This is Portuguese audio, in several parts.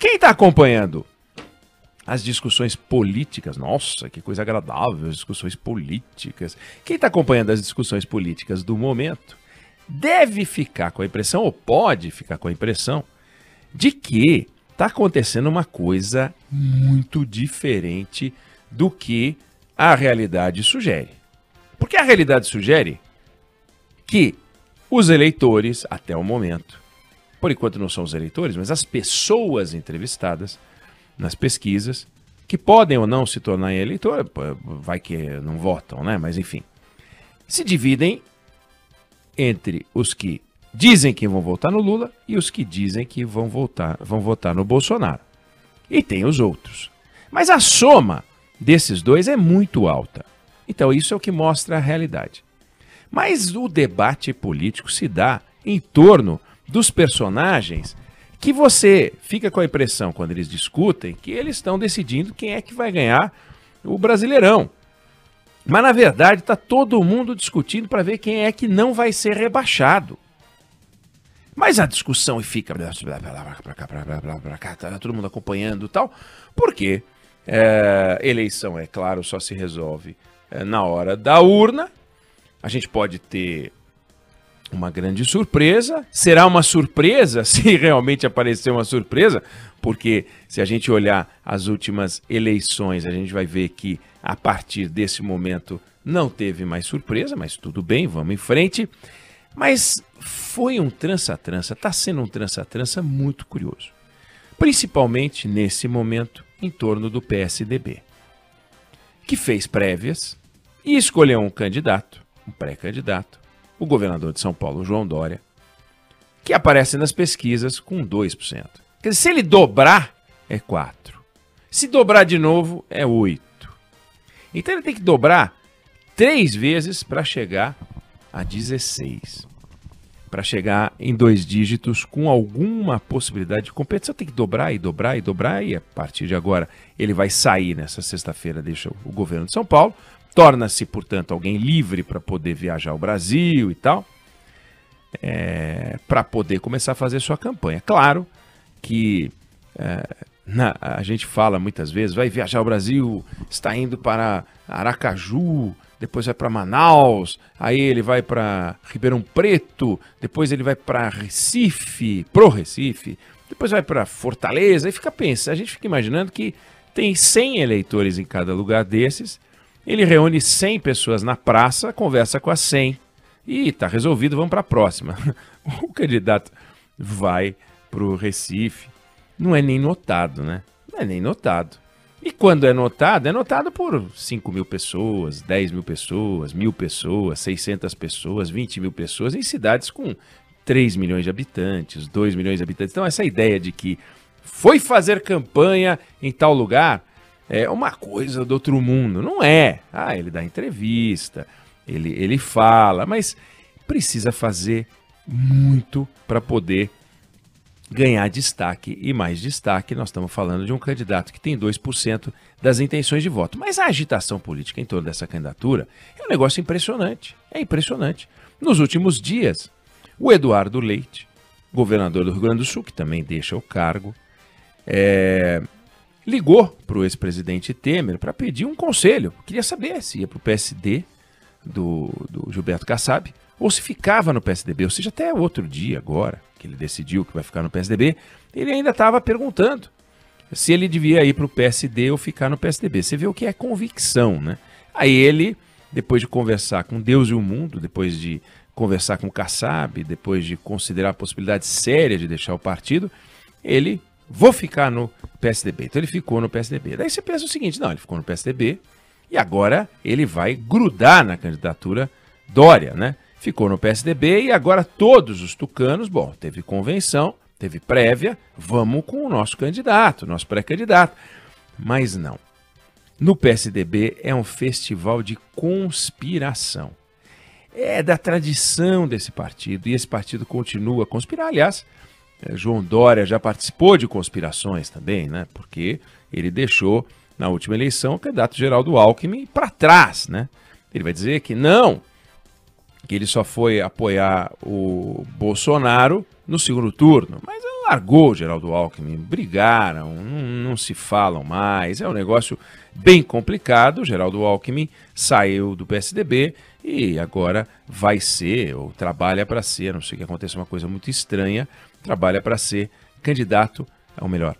Quem está acompanhando as discussões políticas, nossa, que coisa agradável, as discussões políticas. Quem está acompanhando as discussões políticas do momento deve ficar com a impressão, ou pode ficar com a impressão, de que está acontecendo uma coisa muito diferente do que a realidade sugere. Porque a realidade sugere que os eleitores, até o momento, por enquanto não são os eleitores, mas as pessoas entrevistadas nas pesquisas, que podem ou não se tornar eleitor, vai que não votam, né? Mas enfim, se dividem entre os que dizem que vão votar no Lula e os que dizem que vão votar no Bolsonaro. E tem os outros. Mas a soma desses dois é muito alta. Então isso é o que mostra a realidade. Mas o debate político se dá em torno dos personagens que você fica com a impressão, quando eles discutem, que eles estão decidindo quem é que vai ganhar o Brasileirão. Mas, na verdade, está todo mundo discutindo para ver quem é que não vai ser rebaixado. Mas a discussão fica para cá, tá todo mundo acompanhando e tal, porque eleição, é claro, só se resolve na hora da urna. A gente pode ter uma grande surpresa. Será uma surpresa se realmente aparecer uma surpresa? Porque se a gente olhar as últimas eleições, a gente vai ver que a partir desse momento não teve mais surpresa, mas tudo bem, vamos em frente. Mas foi um trança-trança, está sendo um trança-trança muito curioso. Principalmente nesse momento em torno do PSDB, que fez prévias e escolheu um candidato, um pré-candidato, o governador de São Paulo, João Dória, que aparece nas pesquisas com 2%. Quer dizer, se ele dobrar, é 4%. Se dobrar de novo, é 8%. Então ele tem que dobrar 3 vezes para chegar a 16%. Para chegar em 2 dígitos com alguma possibilidade de competição. Tem que dobrar e dobrar e dobrar, e a partir de agora ele vai sair nessa sexta-feira, deixa o governo de São Paulo. Torna-se, portanto, alguém livre para poder viajar ao Brasil e tal, para poder começar a fazer sua campanha. Claro que a gente fala muitas vezes, vai viajar ao Brasil, está indo para Aracaju, depois vai para Manaus, aí ele vai para Ribeirão Preto, depois ele vai para Recife, depois vai para Fortaleza, e a gente fica imaginando que tem 100 eleitores em cada lugar desses. Ele reúne 100 pessoas na praça, conversa com as 100 e está resolvido, vamos para a próxima. O candidato vai para o Recife, não é nem notado, né? Não é nem notado. E quando é notado por 5 mil pessoas, 10 mil pessoas, 1.000 pessoas, 600 pessoas, 20 mil pessoas, em cidades com 3 milhões de habitantes, 2 milhões de habitantes. Então essa ideia de que foi fazer campanha em tal lugar é uma coisa do outro mundo. Não é. Ele dá entrevista, ele fala, mas precisa fazer muito para poder ganhar destaque e mais destaque. Nós estamos falando de um candidato que tem 2% das intenções de voto. Mas a agitação política em torno dessa candidatura é um negócio impressionante. É impressionante. Nos últimos dias, o Eduardo Leite, governador do Rio Grande do Sul, que também deixa o cargo, ligou para o ex-presidente Temer para pedir um conselho. Queria saber se ia para o PSD do Gilberto Kassab ou se ficava no PSDB. Ou seja, até outro dia agora, que ele decidiu que vai ficar no PSDB, ele ainda estava perguntando se ele devia ir para o PSD ou ficar no PSDB. Você vê o que é convicção, né? Aí ele, depois de conversar com Deus e o mundo, depois de conversar com o Kassab, depois de considerar a possibilidade séria de deixar o partido, ele... vou ficar no PSDB. Então ele ficou no PSDB. Daí você pensa o seguinte, não, ele ficou no PSDB e agora ele vai grudar na candidatura Dória, né? Ficou no PSDB e agora todos os tucanos, teve convenção, teve prévia, vamos com o nosso candidato, nosso pré-candidato. Mas não. No PSDB é um festival de conspiração. É da tradição desse partido e esse partido continua a conspirar. Aliás, João Dória já participou de conspirações também, né? Porque ele deixou, na última eleição, o candidato Geraldo Alckmin para trás, né? Ele vai dizer que não, que ele só foi apoiar o Bolsonaro no segundo turno. Mas largou o Geraldo Alckmin, brigaram, não se falam mais, é um negócio bem complicado. O Geraldo Alckmin saiu do PSDB e agora vai ser, ou trabalha para ser, a não sei que aconteça uma coisa muito estranha, trabalha para ser candidato, ou melhor,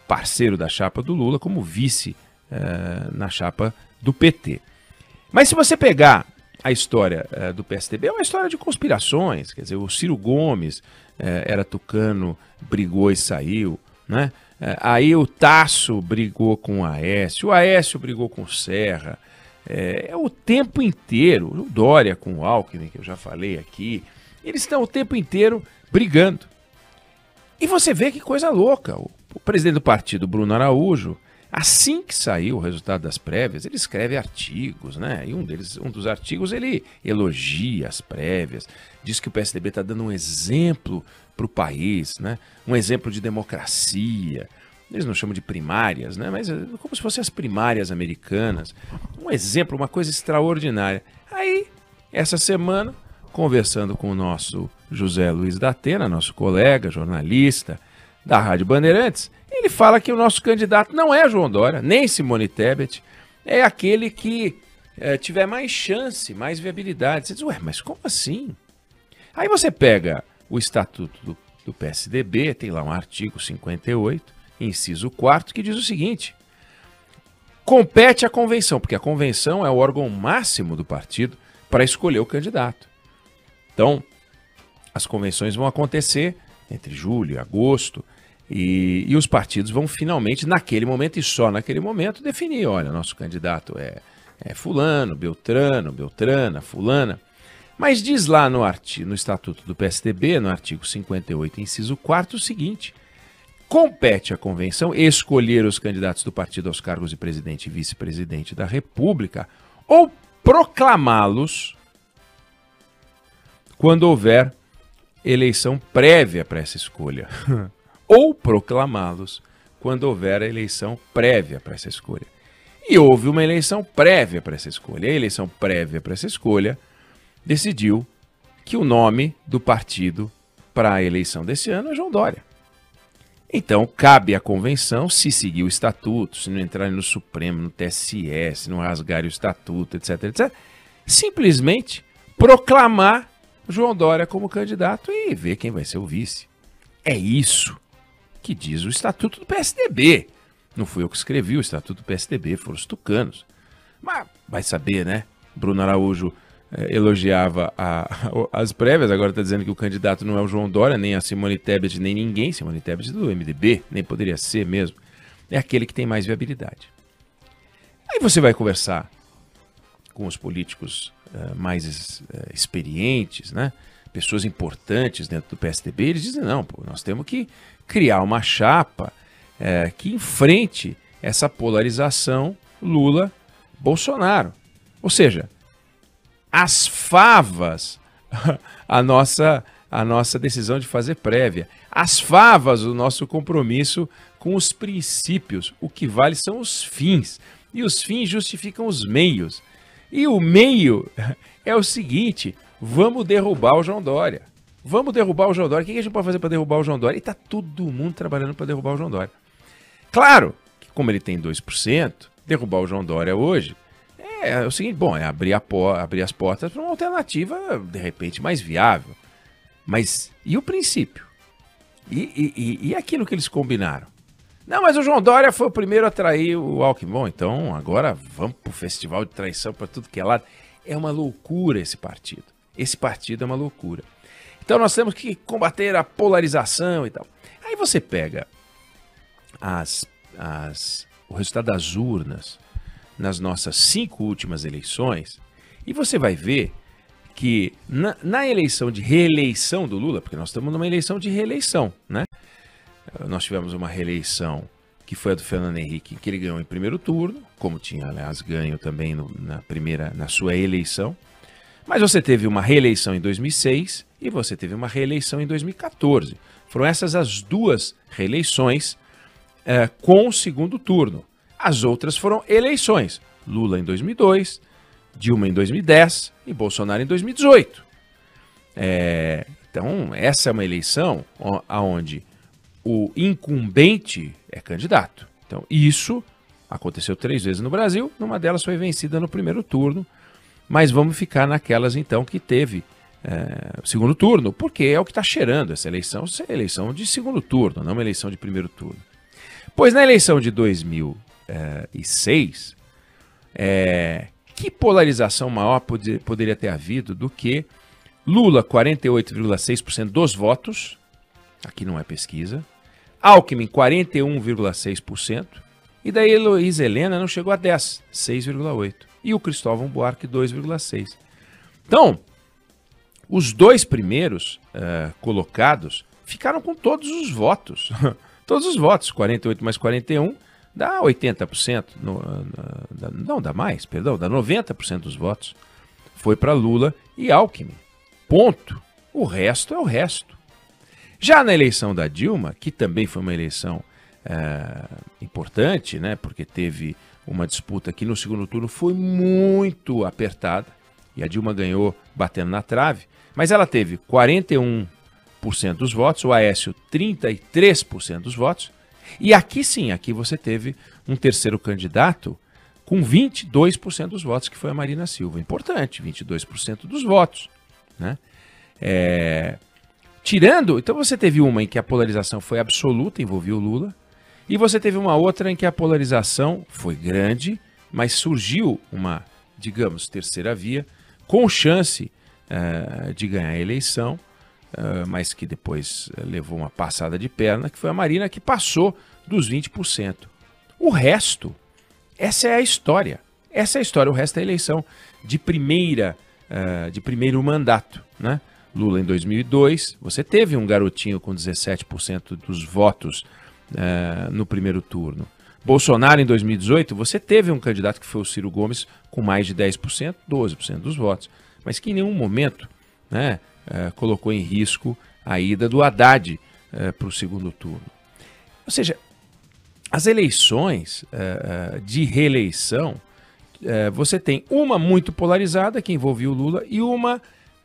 parceiro da chapa do Lula como vice na chapa do PT. Mas se você pegar a história do PSDB, é uma história de conspirações, quer dizer, o Ciro Gomes era tucano, brigou e saiu, né? Aí o Tasso brigou com o Aécio brigou com o Serra, o tempo inteiro, o Dória com o Alckmin, que eu já falei aqui, eles estão o tempo inteiro brigando. E você vê que coisa louca, o presidente do partido, Bruno Araújo, assim que saiu o resultado das prévias, ele escreve artigos, né? E um dos artigos ele elogia as prévias, diz que o PSDB está dando um exemplo para o país, né? Um exemplo de democracia. Eles não chamam de primárias, né? Mas como se fossem as primárias americanas. Um exemplo, uma coisa extraordinária. Aí, essa semana, conversando com o nosso José Luiz da Atena, nosso colega, jornalista da Rádio Bandeirantes, ele fala que o nosso candidato não é João Dória, nem Simone Tebet, é aquele que tiver mais chance, mais viabilidade. Você diz, ué, mas como assim? Aí você pega o estatuto do PSDB, tem lá um artigo 58, inciso 4º, que diz o seguinte: compete à convenção, porque a convenção é o órgão máximo do partido para escolher o candidato. Então, as convenções vão acontecer entre julho e agosto, e os partidos vão finalmente, naquele momento e só naquele momento, definir, olha, nosso candidato é fulano, Beltrano, Beltrana, fulana. Mas diz lá no estatuto do PSDB, no artigo 58, inciso 4º, o seguinte: compete à convenção escolher os candidatos do partido aos cargos de presidente e vice-presidente da República ou proclamá-los quando houver eleição prévia para essa escolha. Ou proclamá-los quando houver a eleição prévia para essa escolha. E houve uma eleição prévia para essa escolha. A eleição prévia para essa escolha decidiu que o nome do partido para a eleição desse ano é João Dória. Então, cabe à convenção, se seguir o estatuto, se não entrarem no Supremo, no TSE, se não rasgarem o estatuto, etc, etc, simplesmente proclamar João Dória como candidato e ver quem vai ser o vice. É isso que diz o estatuto do PSDB. Não fui eu que escrevi o estatuto do PSDB, foram os tucanos. Mas vai saber, né? Bruno Araújo elogiava as prévias, agora está dizendo que o candidato não é o João Dória, nem a Simone Tebet, nem ninguém. Simone Tebet do MDB, nem poderia ser mesmo. É aquele que tem mais viabilidade. Aí você vai conversar com os políticos mais experientes, né? Pessoas importantes dentro do PSDB, eles dizem, não, pô, nós temos que criar uma chapa que enfrente essa polarização Lula-Bolsonaro. Ou seja, as favas, a nossa decisão de fazer prévia, as favas, o nosso compromisso com os princípios. O que vale são os fins, e os fins justificam os meios. E o meio é o seguinte: vamos derrubar o João Dória. Vamos derrubar o João Dória. O que a gente pode fazer para derrubar o João Dória? E está todo mundo trabalhando para derrubar o João Dória. Claro que, como ele tem 2%, derrubar o João Dória hoje é o seguinte: bom, é abrir as portas para uma alternativa, de repente, mais viável. Mas e o princípio? E aquilo que eles combinaram? Não, mas o João Dória foi o primeiro a trair o Alckmin. Bom, então agora vamos para o festival de traição para tudo que é lado. É uma loucura esse partido. Esse partido é uma loucura. Então nós temos que combater a polarização e tal. Aí você pega o resultado das urnas nas nossas 5 últimas eleições e você vai ver que na eleição de reeleição do Lula, porque nós estamos numa eleição de reeleição, né? Nós tivemos uma reeleição que foi a do Fernando Henrique, que ele ganhou em primeiro turno, como tinha, aliás, ganho também na sua eleição. Mas você teve uma reeleição em 2006 e você teve uma reeleição em 2014. Foram essas as duas reeleições com o segundo turno. As outras foram eleições. Lula em 2002, Dilma em 2010 e Bolsonaro em 2018. Então, essa é uma eleição onde o incumbente é candidato. Então, isso aconteceu 3 vezes no Brasil, numa delas foi vencida no primeiro turno, mas vamos ficar naquelas, então, que teve segundo turno, porque é o que está cheirando essa eleição de segundo turno, não uma eleição de primeiro turno. Pois na eleição de 2006, que polarização maior poderia ter havido do que Lula, 48,6% dos votos, aqui não é pesquisa, Alckmin, 41,6%, e daí Heloísa Helena não chegou a 10%, 6,8%, e o Cristóvão Buarque, 2,6%. Então, os 2 primeiros colocados ficaram com todos os votos. Todos os votos, 48 mais 41, dá 80%. Não, dá mais, perdão, dá 90% dos votos. Foi para Lula e Alckmin. Ponto. O resto é o resto. Já na eleição da Dilma, que também foi uma eleição importante, né, porque teve uma disputa que no segundo turno foi muito apertada, e a Dilma ganhou batendo na trave, mas ela teve 41% dos votos, o Aécio 33% dos votos, e aqui sim, aqui você teve um terceiro candidato com 22% dos votos, que foi a Marina Silva. Importante, 22% dos votos, né? Então você teve uma em que a polarização foi absoluta, envolvia o Lula, e você teve uma outra em que a polarização foi grande, mas surgiu uma, digamos, terceira via, com chance de ganhar a eleição, mas que depois levou uma passada de perna, que foi a Marina, que passou dos 20%. O resto, essa é a história. Essa é a história, o resto é a eleição de primeiro mandato, né? Lula em 2002, você teve um garotinho com 17% dos votos no primeiro turno. Bolsonaro em 2018, você teve um candidato que foi o Ciro Gomes com mais de 10%, 12% dos votos, mas que em nenhum momento, né, colocou em risco a ida do Haddad para o segundo turno. Ou seja, as eleições de reeleição, você tem uma muito polarizada, que envolvia o Lula, e uma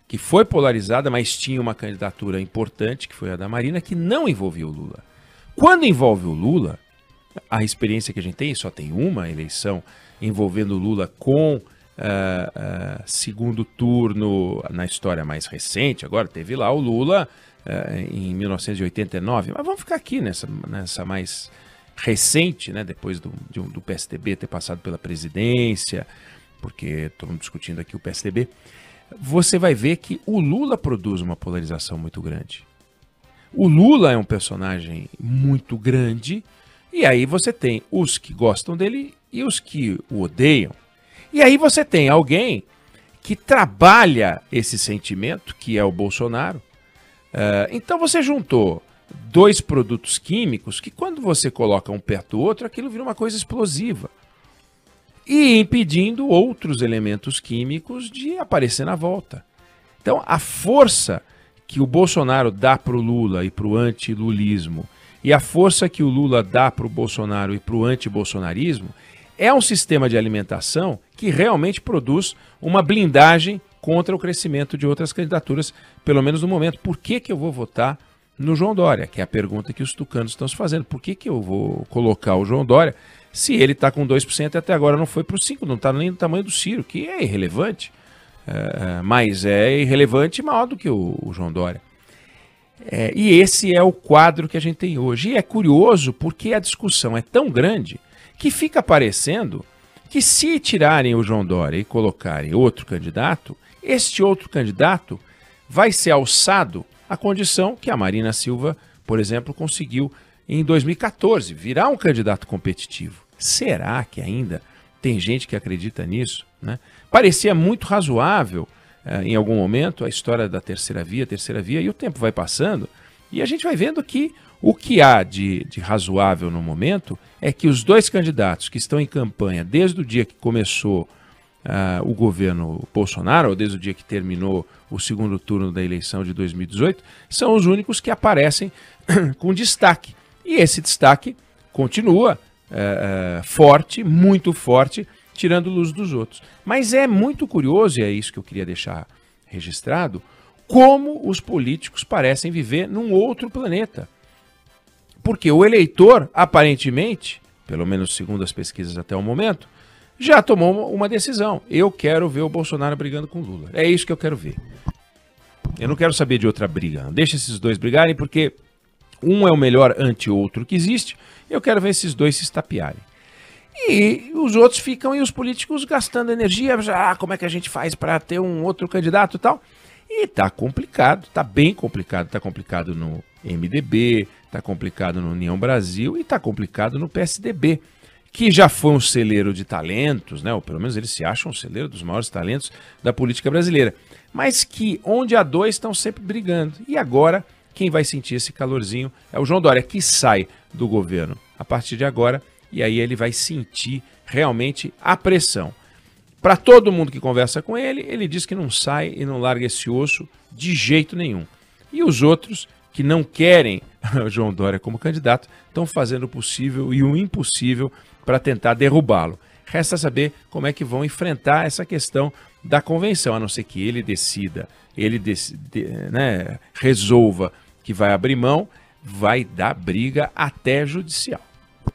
que foi polarizada, mas tinha uma candidatura importante, que foi a da Marina, que não envolvia o Lula. Quando envolve o Lula, a experiência que a gente tem, só tem uma eleição envolvendo o Lula com segundo turno na história mais recente. Agora teve lá o Lula em 1989, mas vamos ficar aqui nessa mais recente, né, depois do PSDB ter passado pela presidência, porque estamos discutindo aqui o PSDB. Você vai ver que o Lula produz uma polarização muito grande. O Lula é um personagem muito grande, e aí você tem os que gostam dele e os que o odeiam. E aí você tem alguém que trabalha esse sentimento, que é o Bolsonaro. Então você juntou 2 produtos químicos que, quando você coloca um perto do outro, aquilo vira uma coisa explosiva. E impedindo outros elementos químicos de aparecer na volta. Então a força que o Bolsonaro dá para o Lula e para o anti-lulismo, e a força que o Lula dá para o Bolsonaro e para o anti-bolsonarismo, é um sistema de alimentação que realmente produz uma blindagem contra o crescimento de outras candidaturas, pelo menos no momento. Por que eu vou votar no João Dória? Que é a pergunta que os tucanos estão se fazendo. Por que eu vou colocar o João Dória se ele está com 2% e até agora não foi para o 5%, não está nem no tamanho do Ciro, que é irrelevante, mas é irrelevante maior do que o João Dória. E esse é o quadro que a gente tem hoje. E é curioso porque a discussão é tão grande que fica parecendo que, se tirarem o João Dória e colocarem outro candidato, este outro candidato vai ser alçado à condição que a Marina Silva, por exemplo, conseguiu em 2014, virar um candidato competitivo. Será que ainda tem gente que acredita nisso, né? Parecia muito razoável em algum momento a história da terceira via, e o tempo vai passando e a gente vai vendo que o que há de razoável no momento é que os 2 candidatos que estão em campanha desde o dia que começou o governo Bolsonaro, ou desde o dia que terminou o segundo turno da eleição de 2018, são os únicos que aparecem com destaque. E esse destaque continua forte, muito forte, tirando luz dos outros. Mas é muito curioso, e é isso que eu queria deixar registrado, como os políticos parecem viver num outro planeta. Porque o eleitor, aparentemente, pelo menos segundo as pesquisas até o momento, já tomou uma decisão. Eu quero ver o Bolsonaro brigando com o Lula. É isso que eu quero ver. Eu não quero saber de outra briga. Deixa esses dois brigarem, porque um é o melhor ante-outro que existe. Eu quero ver esses dois se estapearem. E os outros ficam, e os políticos gastando energia. Como é que a gente faz para ter um outro candidato e tal? E tá complicado, tá bem complicado. Tá complicado no MDB, tá complicado no União Brasil e tá complicado no PSDB, que já foi um celeiro de talentos, né? Ou pelo menos eles se acham um celeiro dos maiores talentos da política brasileira. Mas que onde há dois estão sempre brigando. E agora, quem vai sentir esse calorzinho é o João Dória, que sai do governo a partir de agora, e aí ele vai sentir realmente a pressão. Para todo mundo que conversa com ele, ele diz que não sai e não larga esse osso de jeito nenhum. E os outros que não querem o João Dória como candidato estão fazendo o possível e o impossível para tentar derrubá-lo. Resta saber como é que vão enfrentar essa questão da convenção, a não ser que ele decida, resolva que vai abrir mão, vai dar briga até judicial.